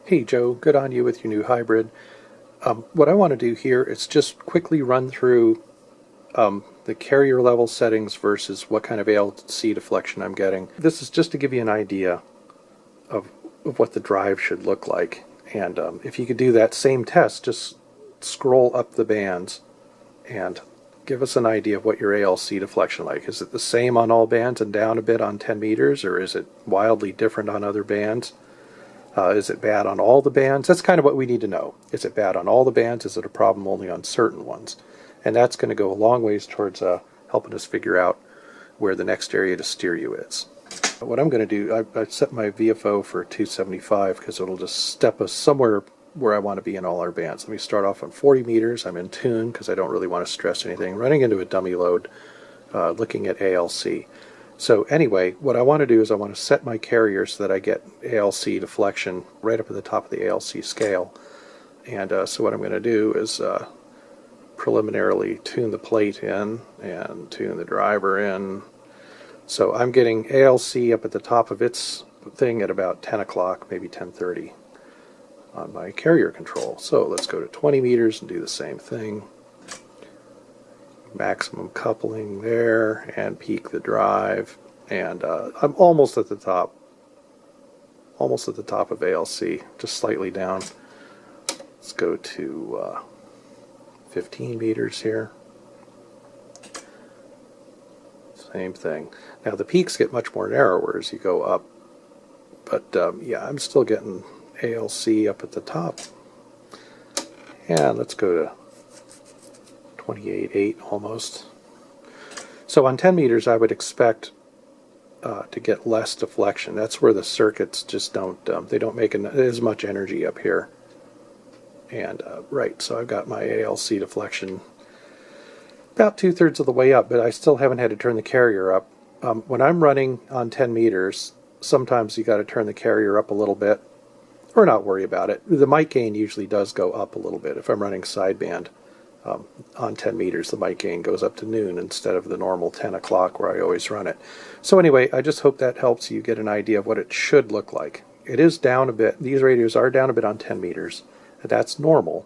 Hey Joe, good on you with your new hybrid. What I want to do here is just quickly run through the carrier level settings versus what kind of ALC deflection I'm getting. This is just to give you an idea of what the drive should look like. And if you could do that same test, just scroll up the bands and give us an idea of what your ALC deflection like. Is it the same on all bands and down a bit on 10 meters, or is it wildly different on other bands? Is it bad on all the bands? That's kind of what we need to know. Is it bad on all the bands? Is it a problem only on certain ones? And that's going to go a long ways towards helping us figure out where the next area to steer you is. What I'm going to do, I've set my VFO for 275 because it'll just step us somewhere where I want to be in all our bands. Let me start off on 40 meters. I'm in tune because I don't really want to stress anything. Running into a dummy load, looking at ALC. So anyway, what I want to do is I want to set my carrier so that I get ALC deflection right up at the top of the ALC scale. And so what I'm going to do is preliminarily tune the plate in and tune the driver in. So I'm getting ALC up at the top of its thing at about 10 o'clock, maybe 10:30 on my carrier control. So let's go to 20 meters and do the same thing. Maximum coupling there and peak the drive, and I'm almost at the top of ALC, just slightly down. Let's go to 15 meters here. Same thing. Now the peaks get much more narrower as you go up, but yeah, I'm still getting ALC up at the top. And let's go to 28.8 almost. So on 10 meters I would expect to get less deflection. That's where the circuits just don't they don't make as much energy up here. And right, so I've got my ALC deflection about 2/3 of the way up, but I still haven't had to turn the carrier up. When I'm running on 10 meters, sometimes you got to turn the carrier up a little bit or not worry about it. The mic gain usually does go up a little bit if I'm running sideband. On 10 meters, the mic gain goes up to noon instead of the normal 10 o'clock where I always run it. So anyway, I just hope that helps you get an idea of what it should look like. It is down a bit. These radios are down a bit on 10 meters. That's normal.